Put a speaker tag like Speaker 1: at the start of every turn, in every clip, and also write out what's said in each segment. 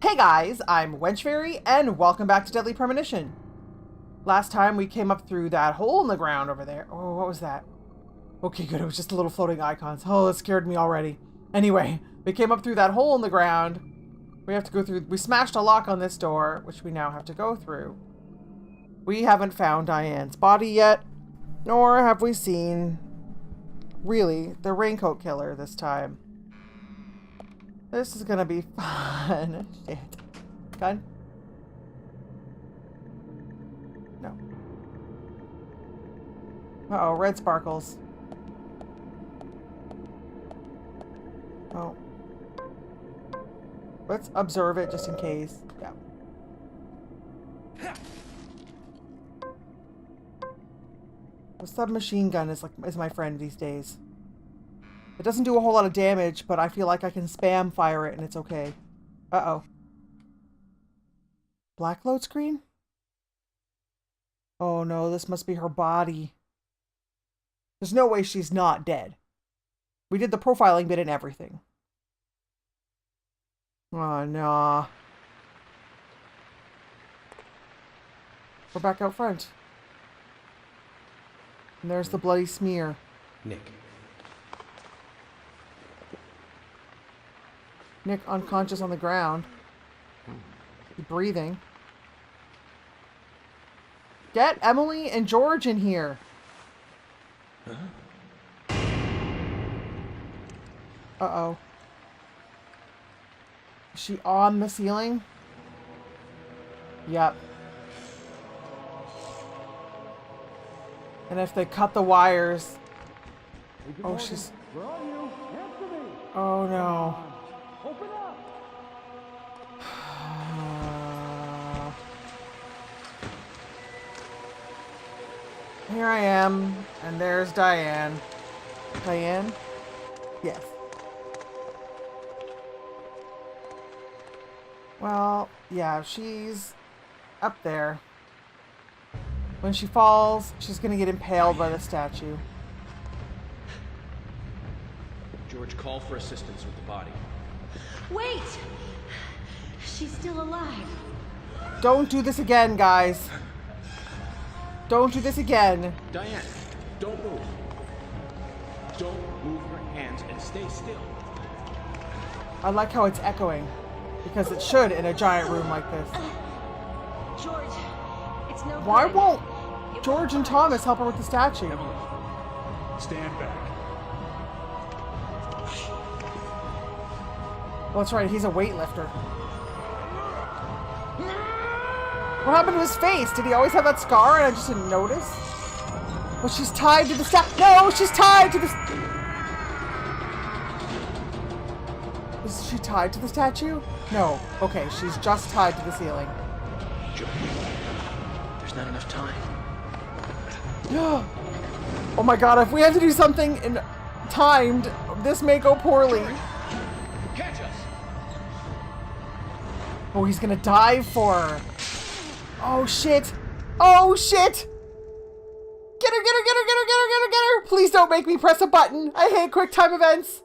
Speaker 1: Hey guys, I'm Wenchfaery, and welcome back to Deadly Premonition. Last time we came up through that hole in the ground over there. Oh, what was that? Okay, good, it was just little floating icons. Oh, it scared me already. Anyway, we came up through that hole in the ground. We have to go through, we smashed a lock on this door, which we now have to go through. We haven't found Diane's body yet, nor have we seen, really, the raincoat killer this time. This is gonna be fun. Shit. Gun? No. Uh-oh, red sparkles. Oh. Let's observe it just in case. Yeah. The submachine gun is my friend these days. It doesn't do a whole lot of damage, but I feel like I can spam fire it and it's okay. Uh-oh. Black load screen? Oh no, this must be her body. There's no way she's not dead. We did the profiling bit and everything. Oh no. We're back out front. And there's the bloody smear. Nick unconscious on the ground. He's breathing. Get Emily and George in here. Uh-oh. Is she on the ceiling? Yep. And if they cut the wires... Oh, she's... Oh, no.
Speaker 2: Open up.
Speaker 1: Here I am, and there's Diane. Diane? Yes. Well, yeah, she's up there. When she falls, she's gonna get impaled by the statue.
Speaker 3: George, call for assistance with the body.
Speaker 4: Wait! She's still alive.
Speaker 1: Don't do this again, guys. Don't do this again.
Speaker 3: Diane, don't move. Don't move your hands and stay still.
Speaker 1: I like how it's echoing. Because it should in a giant room like this.
Speaker 4: George, it's no
Speaker 1: Why
Speaker 4: good.
Speaker 1: won't George and Thomas help her with the statue?
Speaker 2: Stand back.
Speaker 1: Well, that's right, he's a weightlifter. What happened to his face? Did he always have that scar and I just didn't notice? Well, she's tied to the statue. No, she's tied to the... Is she tied to the statue? No. Okay, she's just tied to the ceiling.
Speaker 3: George, there's not enough time.
Speaker 1: Oh my god, if we have to do something in timed, this may go poorly.
Speaker 3: Catch us!
Speaker 1: Oh, he's gonna dive for her. Oh shit! Oh shit! Get her, get her, get her, get her, get her, get her, get her! Please don't make me press a button. I hate quick time events.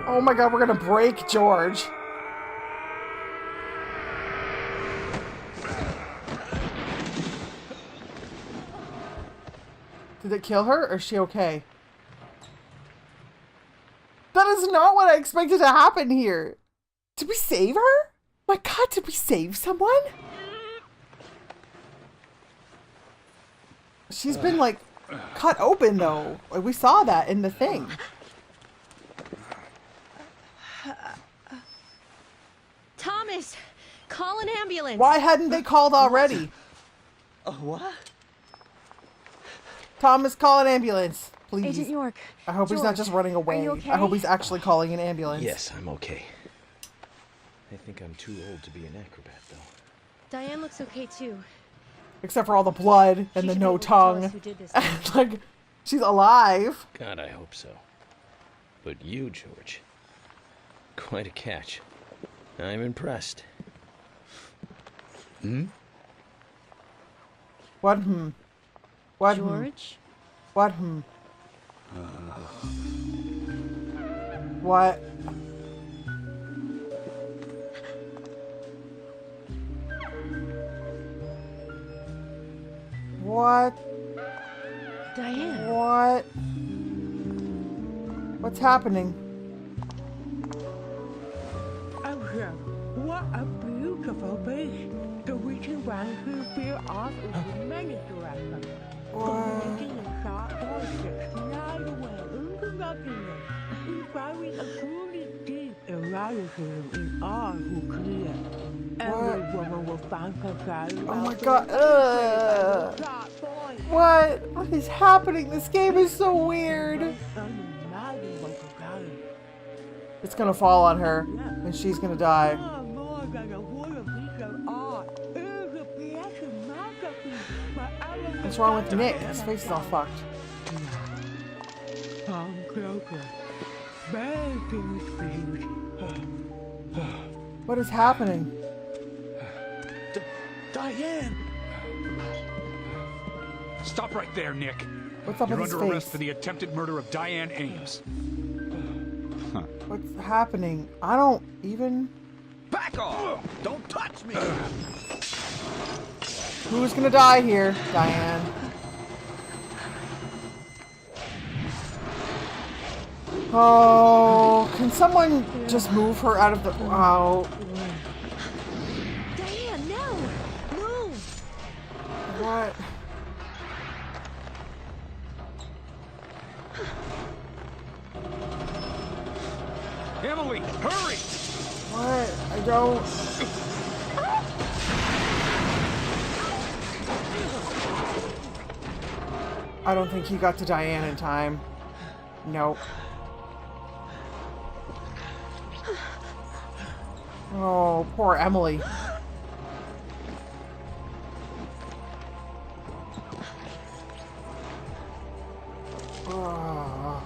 Speaker 1: Oh my god, we're gonna break George. Did it kill her, or is she okay? That is not what I expected to happen here. Did we save her? My god, did we save someone? She's been, like, cut open, though. Like, we saw that in the thing.
Speaker 4: Thomas, call an ambulance.
Speaker 1: Why hadn't they called already?
Speaker 5: What?
Speaker 1: Thomas, call an ambulance, please.
Speaker 4: Agent York.
Speaker 1: I hope he's not just running away.
Speaker 4: Are you okay?
Speaker 1: I hope he's actually calling an ambulance.
Speaker 3: Yes, I'm okay. I think I'm too old to be an acrobat, though.
Speaker 4: Diane looks okay too.
Speaker 1: Except for all the blood and
Speaker 4: She
Speaker 1: the
Speaker 4: should be
Speaker 1: no
Speaker 4: able to tell us
Speaker 1: tongue.
Speaker 4: who did this.
Speaker 1: And, like, she's alive.
Speaker 3: God, I hope so. But you, George, quite a catch. I'm impressed.
Speaker 1: What, hmm? What, hmm?
Speaker 4: George?
Speaker 1: What, hmm? What? What?
Speaker 4: Diane.
Speaker 1: What? What's happening?
Speaker 5: What a beautiful beast. The reason why we feel off is the many directions. Making a sharp voice that slide away into nothingness. Inspiring a truly deep eroticism in all who clear. Every woman will find herself.
Speaker 1: Oh my god. What is happening? This game is so weird. It's gonna fall on her, and she's gonna die. What's wrong with Nick? His face is all fucked.
Speaker 5: Come closer. Begging please.
Speaker 1: What is happening?
Speaker 2: Diane! Stop right there, Nick.
Speaker 1: What's up
Speaker 2: You're
Speaker 1: with his
Speaker 2: under arrest
Speaker 1: face?
Speaker 2: for the attempted murder of Diane Ames.
Speaker 1: What's happening? I don't even...
Speaker 6: Back off! Don't touch me!
Speaker 1: Who's gonna die here? Diane. Oh, can someone just move her out of the... Oh.
Speaker 4: Diane, no! Move!
Speaker 1: What?
Speaker 2: Emily, hurry!
Speaker 1: What? I don't... I don't think he got to Diane in time. Nope. Oh, poor Emily. Oh.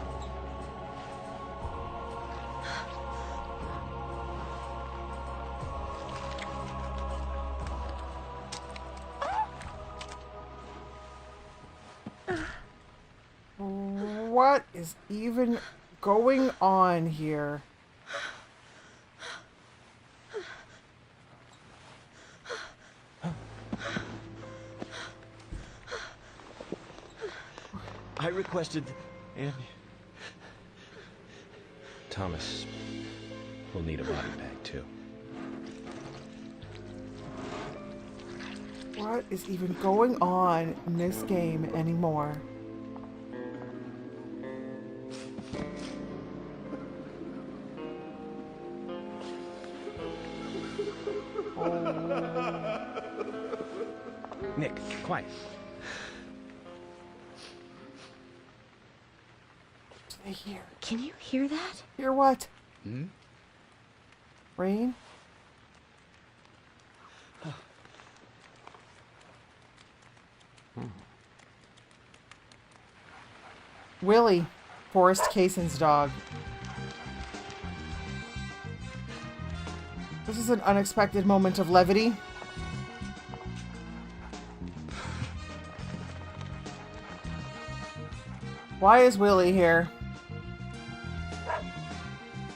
Speaker 1: What is even going on here?
Speaker 6: I requested, and
Speaker 3: Thomas will need a body bag, too.
Speaker 1: What is even going on in this game anymore?
Speaker 3: Nick, quiet.
Speaker 1: I hear.
Speaker 4: Can you hear that?
Speaker 1: Hear what?
Speaker 3: Hmm?
Speaker 1: Rain? Willie, Forrest Cason's dog. This is an unexpected moment of levity. Why is Willie here?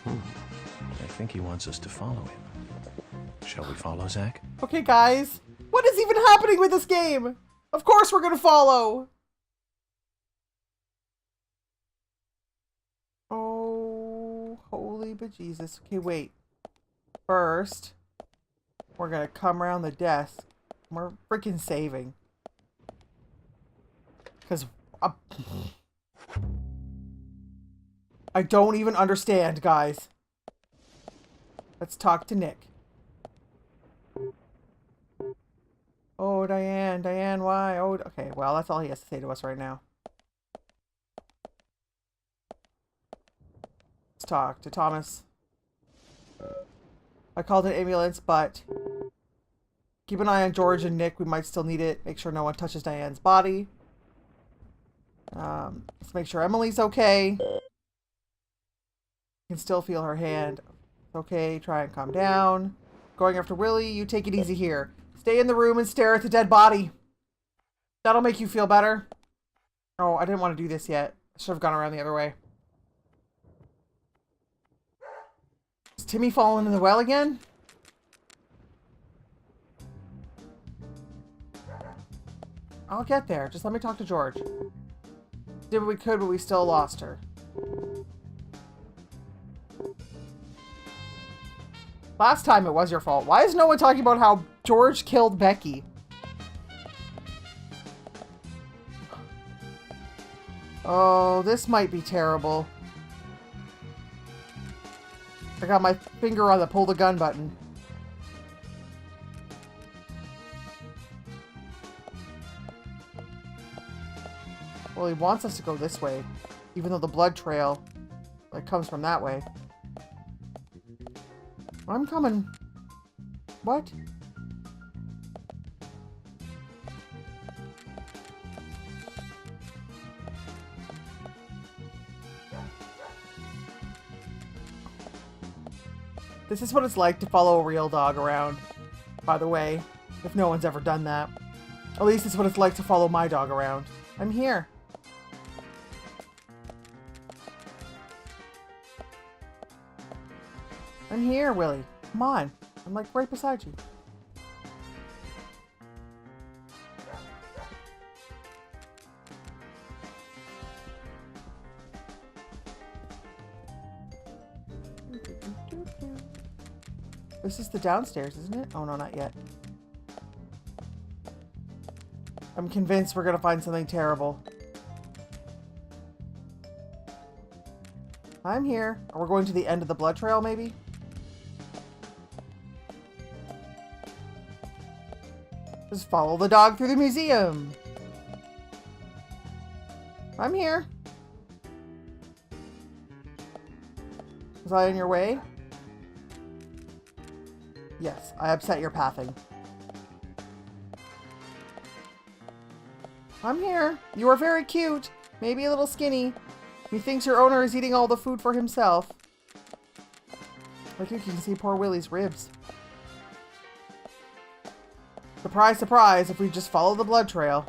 Speaker 3: I think he wants us to follow him. Shall we follow, Zach?
Speaker 1: Okay, guys. What is even happening with this game? Of course we're gonna follow. Oh, holy bejesus. Okay, wait. First, we're gonna come around the desk. We're freaking saving. Because I don't even understand, guys. Let's talk to Nick. Oh, Diane. Diane, why? Oh, okay. Well, that's all he has to say to us right now. Let's talk to Thomas. I called an ambulance, but keep an eye on George and Nick. We might still need it. Make sure no one touches Diane's body. Let's make sure Emily's okay. You can still feel her hand. It's okay. Try and calm down. Going after Willie. You take it easy here. Stay in the room and stare at the dead body. That'll make you feel better. Oh, I didn't want to do this yet. Should have gone around the other way. Is Timmy falling in the well again? I'll get there. Just let me talk to George. Did what we could, but we still lost her. Last time it was your fault. Why is no one talking about how George killed Becky? Oh, this might be terrible. I got my finger on the pull the gun button. Well, he wants us to go this way, even though the blood trail like comes from that way. I'm coming. What? This is what it's like to follow a real dog around, by the way, if no one's ever done that. At least it's what it's like to follow my dog around. I'm here. I'm here, Willie. Come on. I'm like right beside you. This is the downstairs, isn't it? Oh no, not yet. I'm convinced we're gonna find something terrible. I'm here. We're going to the end of the blood trail, maybe? Just follow the dog through the museum. I'm here. Was I in your way? Yes, I upset your pathing. I'm here. You are very cute. Maybe a little skinny. He thinks your owner is eating all the food for himself. Like you can see poor Willie's ribs. Surprise, surprise, if we just follow the blood trail.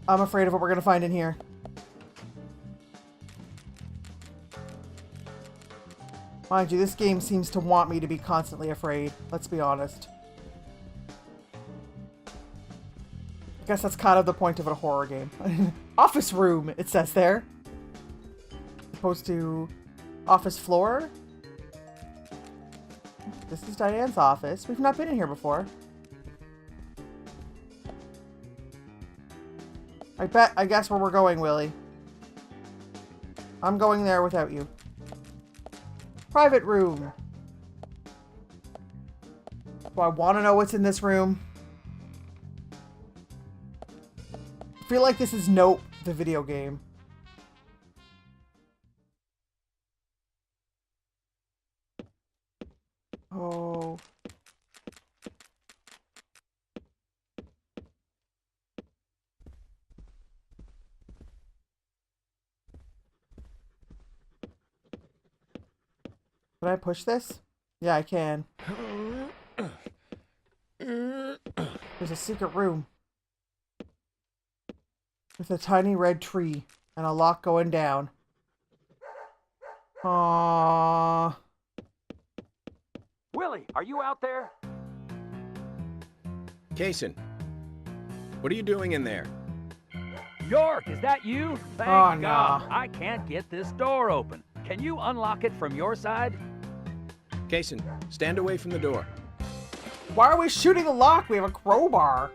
Speaker 1: I'm afraid of what we're going to find in here. Mind you, this game seems to want me to be constantly afraid. Let's be honest. I guess that's kind of the point of a horror game. Office room, it says there. Opposed to office floor. This is Diane's office. We've not been in here before. I guess where we're going, Willie. I'm going there without you. Private room. Do I want to know what's in this room? I feel like this is Nope, the video game. Oh. Can I push this? Yeah, I can. There's a secret room. With a tiny red tree and a lock going down. Aww.
Speaker 2: Willie, are you out there?
Speaker 3: Kaysen, what are you doing in there?
Speaker 7: York, is that you? Thank
Speaker 1: Oh, no.
Speaker 7: God. I can't get this door open. Can you unlock it from your side?
Speaker 3: Kaysen, stand away from the door.
Speaker 1: Why are we shooting the lock? We have a crowbar.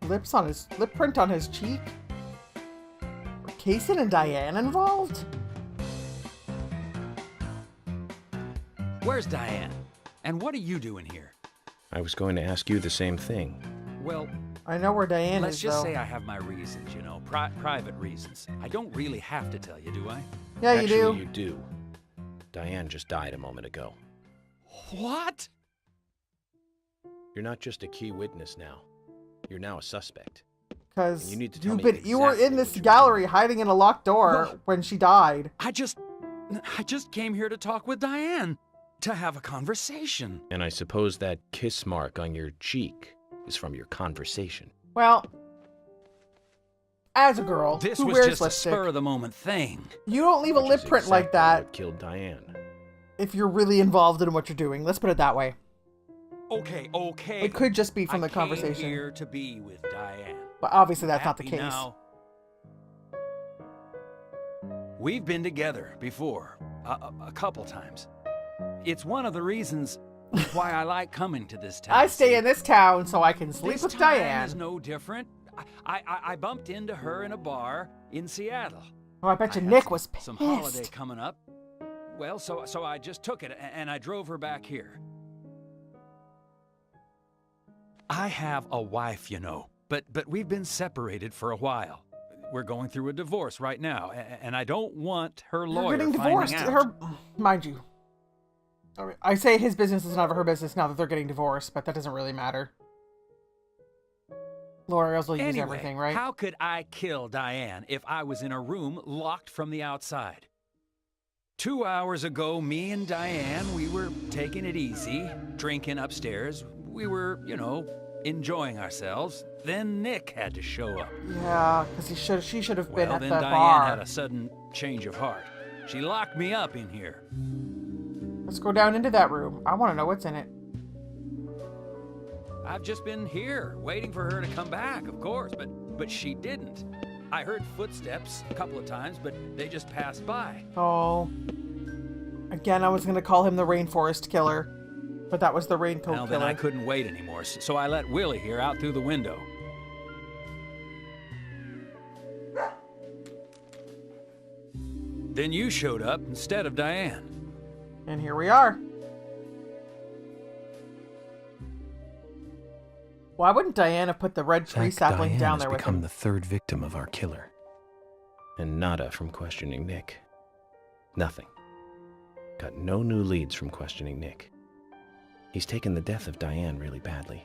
Speaker 1: Lip print on his cheek. Were Kaysen and Diane involved?
Speaker 8: Where's Diane? And what are you doing here?
Speaker 3: I was going to ask you the same thing.
Speaker 8: Well,
Speaker 1: I know where Diane
Speaker 8: let's
Speaker 1: is,
Speaker 8: just
Speaker 1: though.
Speaker 8: say I have my reasons, you know, private reasons. I don't really have to tell you, do I?
Speaker 1: Yeah,
Speaker 3: Actually,
Speaker 1: you do.
Speaker 3: you do. Diane just died a moment ago.
Speaker 8: What?
Speaker 3: You're not just a key witness now. You're now a suspect.
Speaker 1: Because
Speaker 3: And you need to tell me
Speaker 1: you were
Speaker 3: exactly
Speaker 1: in this
Speaker 3: what you
Speaker 1: gallery
Speaker 3: remember.
Speaker 1: hiding in a locked door
Speaker 8: What?
Speaker 1: when she died.
Speaker 8: I just came here to talk with Diane. to have a conversation.
Speaker 3: And I suppose that kiss mark on your cheek is from your conversation.
Speaker 1: Well, as a girl
Speaker 8: This
Speaker 1: who
Speaker 8: was
Speaker 1: wears
Speaker 8: just a
Speaker 1: lipstick,
Speaker 8: spur-of-the-moment thing.
Speaker 1: you don't leave a
Speaker 3: Which
Speaker 1: lip
Speaker 3: is
Speaker 1: print like
Speaker 3: exactly
Speaker 1: that
Speaker 3: what killed Diane.
Speaker 1: if you're really involved in what you're doing. Let's put it that way.
Speaker 8: Okay.
Speaker 1: It could just be from the
Speaker 8: I came
Speaker 1: conversation.
Speaker 8: here to be with Diane.
Speaker 1: But obviously that's not the
Speaker 8: Happy
Speaker 1: case.
Speaker 8: now? We've been together before, a couple times. It's one of the reasons why I like coming to this town.
Speaker 1: I stay in this town so I can sleep
Speaker 8: This
Speaker 1: with
Speaker 8: time
Speaker 1: Diane.
Speaker 8: is no different. I bumped into her in a bar in Seattle.
Speaker 1: Oh, I bet you
Speaker 8: had
Speaker 1: Nick was
Speaker 8: some holiday
Speaker 1: pissed.
Speaker 8: coming up. Well, so I just took it and I drove her back here. I have a wife, you know, but we've been separated for a while. We're going through a divorce right now, and I don't want her
Speaker 1: They're
Speaker 8: lawyer
Speaker 1: getting
Speaker 8: finding
Speaker 1: divorced.
Speaker 8: out.
Speaker 1: Mind you. I say his business is never her business now that they're getting divorced, but that doesn't really matter. Lawyers will use
Speaker 8: Anyway,
Speaker 1: everything, right?
Speaker 8: how could I kill Diane if I was in a room locked from the outside? 2 hours ago, me and Diane, we were taking it easy, drinking upstairs. We were, you know, enjoying ourselves. Then Nick had to show up.
Speaker 1: Yeah, because she should have been
Speaker 8: Well,
Speaker 1: at
Speaker 8: then
Speaker 1: the
Speaker 8: Diane
Speaker 1: bar.
Speaker 8: had a sudden change of heart. She locked me up in here.
Speaker 1: Let's go down into that room. I want to know what's in it.
Speaker 8: I've just been here, waiting for her to come back, of course, but she didn't. I heard footsteps a couple of times, but they just passed by.
Speaker 1: Oh. Again, I was going to call him the rainforest killer, but that was the raincoat
Speaker 8: Well,
Speaker 1: killer.
Speaker 8: then I couldn't wait anymore, so I let Willie here out through the window. Then you showed up instead of Diane.
Speaker 1: And here we are. Why wouldn't Diane have put the red tree sapling
Speaker 3: Diane
Speaker 1: down
Speaker 3: has
Speaker 1: there with
Speaker 3: become
Speaker 1: him?
Speaker 3: the third victim of our killer. And nada from questioning Nick. Nothing. Got no new leads from questioning Nick. He's taken the death of Diane really badly.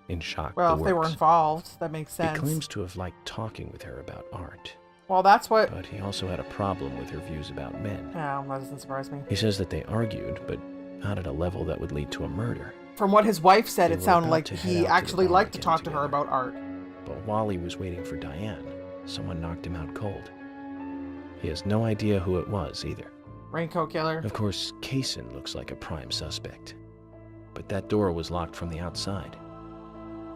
Speaker 3: In shock,
Speaker 1: Well,
Speaker 3: the
Speaker 1: if they were
Speaker 3: works.
Speaker 1: involved, that makes
Speaker 3: He
Speaker 1: sense.
Speaker 3: claims to have liked talking with her about art,
Speaker 1: Well, that's what...
Speaker 3: but he also had a problem with her views about men.
Speaker 1: No, that doesn't surprise me.
Speaker 3: He says that they argued, but not at a level that would lead to a murder.
Speaker 1: From what his wife said,
Speaker 3: They
Speaker 1: it
Speaker 3: were
Speaker 1: sounded
Speaker 3: about
Speaker 1: like
Speaker 3: to head
Speaker 1: he
Speaker 3: out to the
Speaker 1: actually
Speaker 3: bar
Speaker 1: liked to
Speaker 3: again
Speaker 1: talk to her
Speaker 3: together.
Speaker 1: about art.
Speaker 3: But while he was waiting for Diane, someone knocked him out cold. He has no idea who it was either.
Speaker 1: Raincoat killer.
Speaker 3: Of course, Kaysen looks like a prime suspect. But that door was locked from the outside.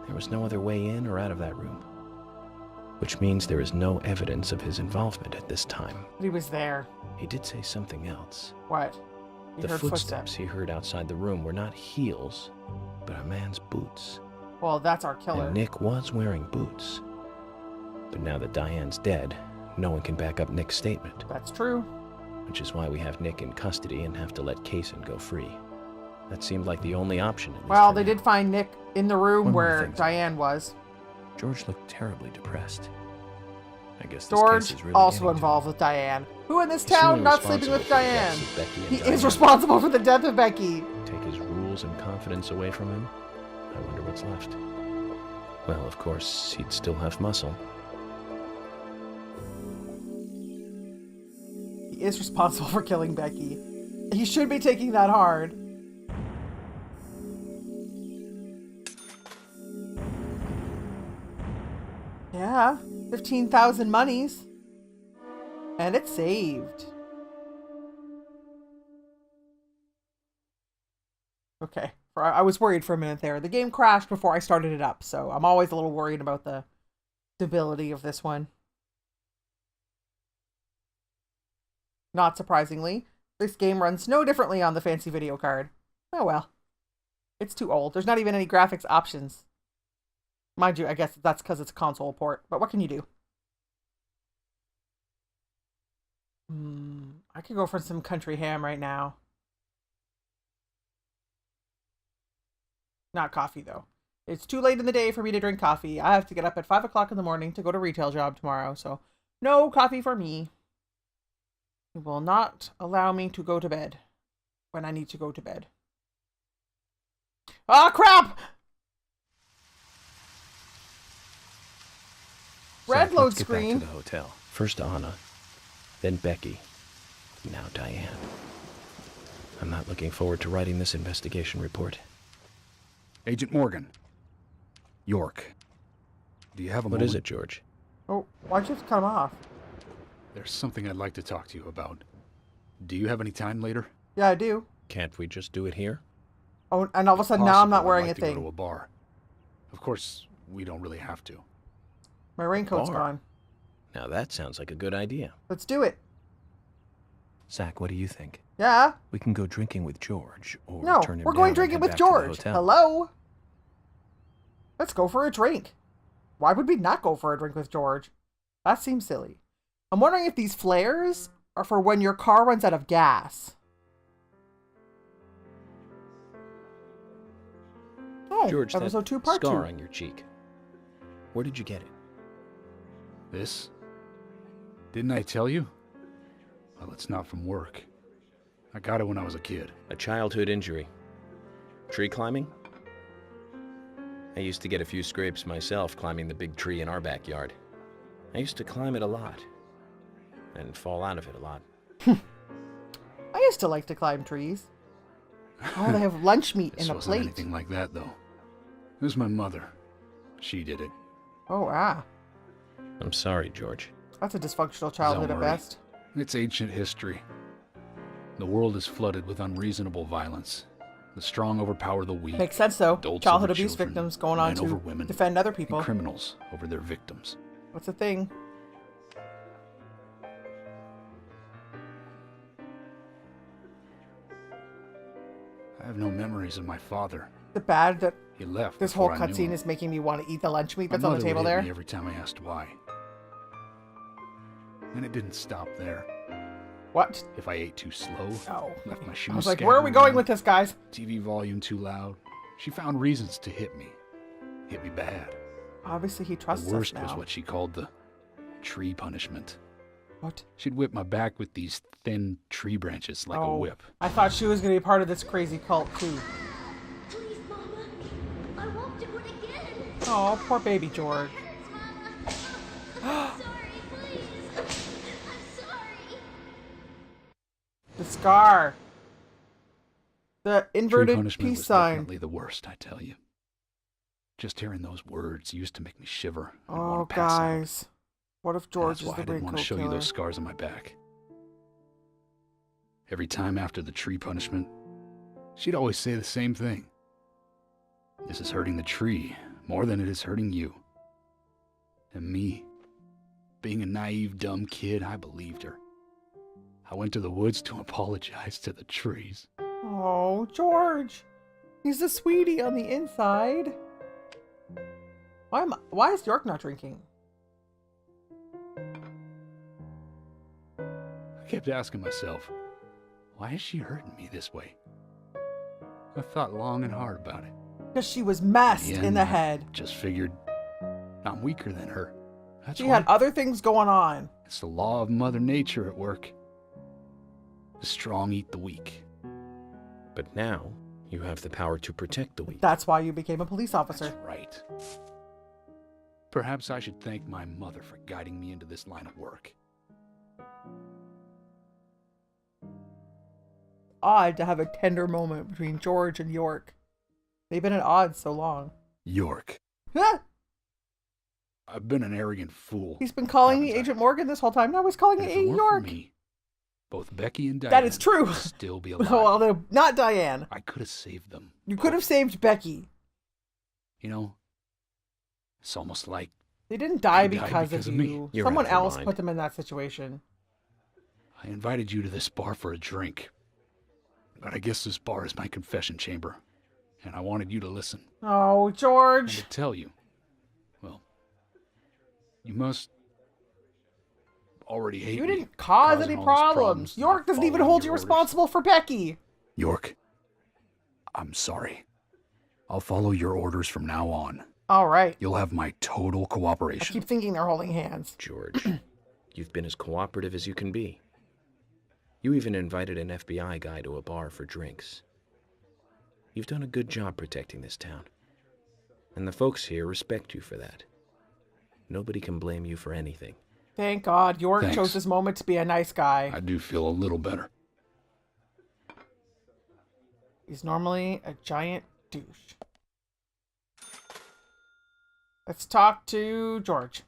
Speaker 3: There was no other way in or out of that room. Which means there is no evidence of his involvement at this time.
Speaker 1: He was there.
Speaker 3: He did say something else.
Speaker 1: What? He
Speaker 3: The
Speaker 1: heard
Speaker 3: footsteps he heard outside the room were not heels, but a man's boots.
Speaker 1: Well, that's our killer.
Speaker 3: And Nick was wearing boots. But now that Diane's dead, no one can back up Nick's statement.
Speaker 1: That's true.
Speaker 3: Which is why we have Nick in custody and have to let Kaysen go free. That seemed like the only option. At least
Speaker 1: Well,
Speaker 3: for
Speaker 1: they
Speaker 3: now.
Speaker 1: did find Nick in the room
Speaker 3: One more
Speaker 1: where
Speaker 3: thing.
Speaker 1: Diane was.
Speaker 3: George looked terribly depressed. I guess this
Speaker 1: George
Speaker 3: case is really
Speaker 1: also
Speaker 3: getting to
Speaker 1: involved with Diane. Who in this
Speaker 3: He's
Speaker 1: town
Speaker 3: suing
Speaker 1: not sleeping with
Speaker 3: responsible for the
Speaker 1: Diane?
Speaker 3: deaths of Becky and
Speaker 1: He
Speaker 3: Diane.
Speaker 1: is responsible for the death of Becky.
Speaker 3: Take his rules and confidence away from him? I wonder what's left. Well, of course, he'd still have muscle.
Speaker 1: He is responsible for killing Becky. He should be taking that hard. Yeah, 15,000 monies. And it's saved. Okay, I was worried for a minute there. The game crashed before I started it up, so I'm always a little worried about the stability of this one. Not surprisingly, this game runs no differently on the fancy video card. Oh well. It's too old. There's not even any graphics options. Mind you, I guess that's because it's a console port, but what can you do? I could go for some country ham right now. Not coffee, though. It's too late in the day for me to drink coffee. I have to get up at 5 o'clock in the morning to go to retail job tomorrow, so no coffee for me. It will not allow me to go to bed when I need to go to bed. Ah, crap! Red
Speaker 3: Zach,
Speaker 1: load
Speaker 3: let's get back
Speaker 1: screen.
Speaker 3: to the hotel. First Anna, then Becky, now Diane. I'm not looking forward to writing this investigation report.
Speaker 2: Agent Morgan. York. Do you have a
Speaker 3: What
Speaker 2: moment?
Speaker 3: is it, George?
Speaker 1: Oh, why'd you have to cut him off?
Speaker 2: There's something I'd like to talk to you about. Do you have any time later?
Speaker 1: Yeah, I do.
Speaker 3: Can't we just do it here?
Speaker 1: Oh, and all of a sudden now I'm not
Speaker 2: Possible, I'd
Speaker 1: wearing
Speaker 2: like
Speaker 1: a
Speaker 2: to go to
Speaker 1: thing.
Speaker 2: a bar. Of course, we don't really have to.
Speaker 1: My raincoat's
Speaker 3: Bar.
Speaker 1: gone.
Speaker 3: Now that sounds like a good idea.
Speaker 1: Let's do it.
Speaker 3: Zach, what do you think?
Speaker 1: Yeah.
Speaker 3: We can go drinking with George, or
Speaker 1: No,
Speaker 3: turn him
Speaker 1: we're
Speaker 3: down
Speaker 1: going
Speaker 3: and
Speaker 1: drinking
Speaker 3: head
Speaker 1: with
Speaker 3: back to the
Speaker 1: George.
Speaker 3: hotel.
Speaker 1: Hello? Let's go for a drink. Why would we not go for a drink with George? That seems silly. I'm wondering if these flares are for when your car runs out of gas. Oh,
Speaker 3: George, that
Speaker 1: episode 2, part 2.
Speaker 3: scar on your cheek. Where did you get it?
Speaker 2: This? Didn't I tell you? Well, it's not from work. I got it when I was a kid.
Speaker 3: A childhood injury. Tree climbing? I used to get a few scrapes myself climbing the big tree in our backyard. I used to climb it a lot. And fall out of it a lot.
Speaker 1: I used to like to climb trees. Oh, they have lunch meat
Speaker 2: This
Speaker 1: in a
Speaker 2: wasn't
Speaker 1: plate.
Speaker 2: anything like that, though. It was my mother. She did it.
Speaker 1: Oh, ah.
Speaker 3: I'm sorry, George.
Speaker 1: That's a dysfunctional childhood at
Speaker 2: worry.
Speaker 1: best.
Speaker 2: It's ancient history. The world is flooded with unreasonable violence. The strong overpower the weak.
Speaker 1: Makes sense, though.
Speaker 2: Adults
Speaker 1: Childhood
Speaker 2: over
Speaker 1: abuse
Speaker 2: children,
Speaker 1: victims going on
Speaker 2: men over
Speaker 1: to
Speaker 2: women,
Speaker 1: defend other
Speaker 2: and
Speaker 1: people.
Speaker 2: criminals over their victims.
Speaker 1: What's the thing?
Speaker 2: I have no memories of my father.
Speaker 1: The bad that
Speaker 2: He left.
Speaker 1: this whole
Speaker 2: before I knew
Speaker 1: cutscene
Speaker 2: him.
Speaker 1: is making me want to eat the lunch meat
Speaker 2: My
Speaker 1: that's on the
Speaker 2: mother
Speaker 1: table
Speaker 2: would hit
Speaker 1: there.
Speaker 2: me every time I asked why. And it didn't stop there.
Speaker 1: What?
Speaker 2: If I ate too slow,
Speaker 1: Oh.
Speaker 2: left my shoes
Speaker 1: I was like, where are we
Speaker 2: scattered
Speaker 1: going
Speaker 2: around,
Speaker 1: with this, guys?
Speaker 2: TV volume too loud, she found reasons to hit me. Hit me bad.
Speaker 1: Obviously, he trusts
Speaker 2: The worst
Speaker 1: us
Speaker 2: was
Speaker 1: now.
Speaker 2: what she called the tree punishment.
Speaker 1: What?
Speaker 2: She'd whip my back with these thin tree branches like a
Speaker 1: Oh,
Speaker 2: whip.
Speaker 1: I thought she was going to be part of this crazy cult, too.
Speaker 9: Please, Mama. I won't do it again.
Speaker 1: Oh, poor baby George.
Speaker 9: Mama. I'm sorry, please. I'm sorry.
Speaker 1: The scar. The
Speaker 2: Tree
Speaker 1: inverted
Speaker 2: punishment
Speaker 1: peace
Speaker 2: was
Speaker 1: sign.
Speaker 2: definitely the worst, I tell you. Just hearing those words used to make me shiver and
Speaker 1: Oh,
Speaker 2: want to pass out.
Speaker 1: guys. What if George
Speaker 2: That's
Speaker 1: is
Speaker 2: why
Speaker 1: the
Speaker 2: I didn't want
Speaker 1: raincoat
Speaker 2: to show you
Speaker 1: killer?
Speaker 2: those scars on my back. Every time after the tree punishment, she'd always say the same thing. This is hurting the tree more than it is hurting you. And me, being a naive, dumb kid, I believed her. I went to the woods to apologize to the trees.
Speaker 1: Oh, George. He's a sweetie on the inside. Why is York not drinking?
Speaker 2: I kept asking myself, why is she hurting me this way? I thought long and hard about it.
Speaker 1: Because she was messed
Speaker 2: Yeah,
Speaker 1: in the
Speaker 2: I
Speaker 1: head.
Speaker 2: Just figured I'm weaker than her. That's
Speaker 1: She
Speaker 2: why.
Speaker 1: had other things going on.
Speaker 2: It's the law of Mother Nature at work. The strong eat the weak.
Speaker 3: But now, you have the power to protect the weak.
Speaker 1: That's why you became a police officer.
Speaker 2: That's right. Perhaps I should thank my mother for guiding me into this line of work.
Speaker 1: Odd to have a tender moment between George and York. They've been at odds so long.
Speaker 2: York.
Speaker 1: Ah!
Speaker 2: I've been an arrogant fool.
Speaker 1: He's been calling me
Speaker 2: haven't I?
Speaker 1: Agent Morgan this whole time. Now he's calling
Speaker 2: And
Speaker 1: me
Speaker 2: if it weren't for
Speaker 1: York.
Speaker 2: me, both Becky and Diane
Speaker 1: That is true.
Speaker 2: would still be alive.
Speaker 1: Well, no, not Diane.
Speaker 2: I could have saved them.
Speaker 1: You could have saved Becky.
Speaker 2: You know, it's almost like
Speaker 1: They didn't die
Speaker 2: They died
Speaker 1: because
Speaker 2: because
Speaker 1: of
Speaker 2: of me.
Speaker 1: you.
Speaker 3: You're
Speaker 1: Someone
Speaker 3: out of your
Speaker 1: else
Speaker 3: mind.
Speaker 1: put them in that situation.
Speaker 2: I invited you to this bar for a drink. But I guess this bar is my confession chamber. And I wanted you to listen.
Speaker 1: Oh,
Speaker 2: And
Speaker 1: George.
Speaker 2: to tell you, well, you must already hate
Speaker 1: You
Speaker 2: me.
Speaker 1: didn't cause
Speaker 2: causing
Speaker 1: any
Speaker 2: all these
Speaker 1: problems.
Speaker 2: and
Speaker 1: York doesn't even
Speaker 2: following
Speaker 1: hold you
Speaker 2: your orders.
Speaker 1: responsible for Becky.
Speaker 2: York, I'm sorry. I'll follow your orders from now on.
Speaker 1: All right.
Speaker 2: You'll have my total
Speaker 1: I
Speaker 2: cooperation.
Speaker 1: keep thinking they're holding hands.
Speaker 3: George, you've been as cooperative as you can be. You even invited an FBI guy to a bar for drinks. You've done a good job protecting this town. And the folks here respect you for that. Nobody can blame you for anything.
Speaker 1: Thank God York
Speaker 2: Thanks.
Speaker 1: chose this moment to be a nice guy.
Speaker 2: I do feel a little better.
Speaker 1: He's normally a giant douche. Let's talk to George.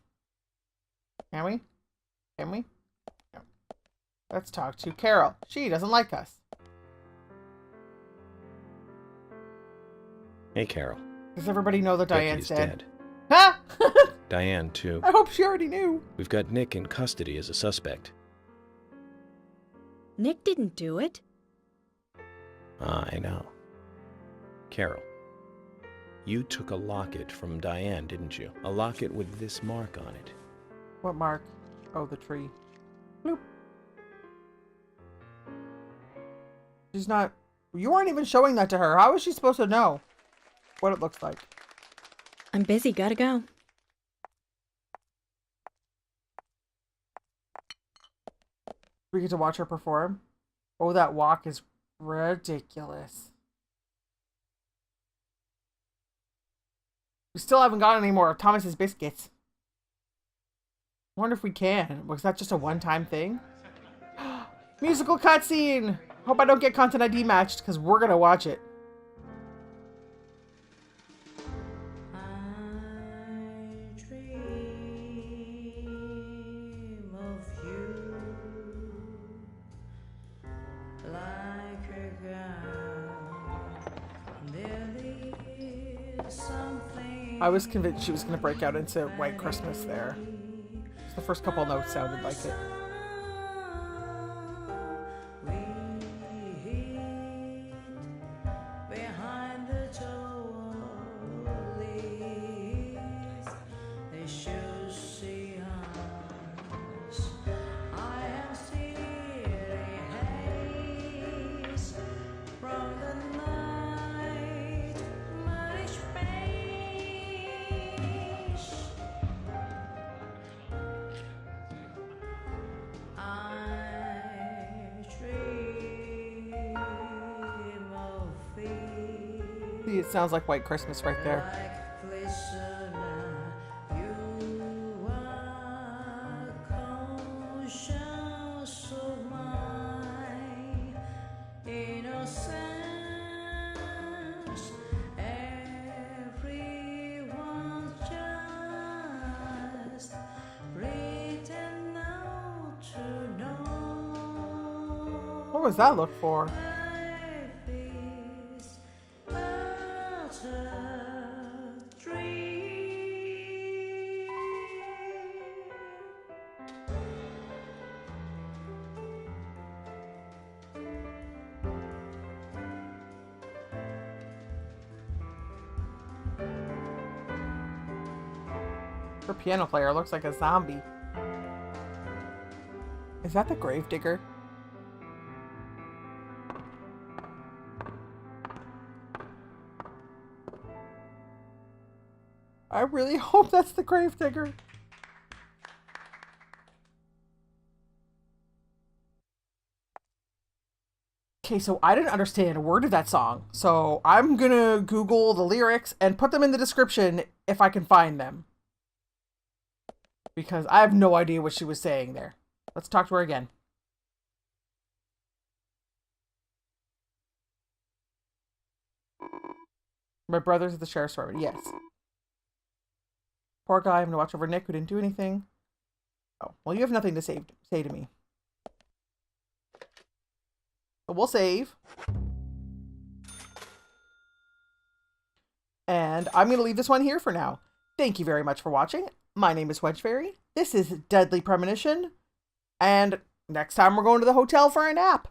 Speaker 1: Can we? Can we? No. Let's talk to Carol. She doesn't like us.
Speaker 3: Hey, Carol.
Speaker 1: Does everybody know that Diane's
Speaker 3: Becky's
Speaker 1: dead? Huh?
Speaker 3: Diane, too.
Speaker 1: I hope she already knew.
Speaker 3: We've got Nick in custody as a suspect.
Speaker 4: Nick didn't do it.
Speaker 3: I know. Carol, you took a locket from Diane, didn't you? A locket with this mark on it.
Speaker 1: What mark? Oh, the tree. Bloop. She's not... You weren't even showing that to her. How is she supposed to know what it looks like?
Speaker 4: I'm busy, gotta go.
Speaker 1: We get to watch her perform. Oh, that walk is ridiculous. We still haven't got any more of Thomas's biscuits. I wonder if we can. Was that just a one-time thing? Musical cutscene! Hope I don't get content ID matched, because we're gonna watch it. I was convinced she was going to break out into White Christmas there. The first couple notes sounded like it. It sounds like White Christmas right there. What was that look for? Her piano player looks like a zombie. Is that the gravedigger? I really hope that's the gravedigger. Okay, so I didn't understand a word of that song. So I'm gonna Google the lyrics and put them in the description if I can find them. Because I have no idea what she was saying there. Let's talk to her again. My brother's at the sheriff's department. Yes. Poor guy having to watch over Nick who didn't do anything. Oh, well, you have nothing to say to me. But we'll save. And I'm going to leave this one here for now. Thank you very much for watching. My name is Wenchfaery. This is Deadly Premonition. And next time we're going to the hotel for a nap.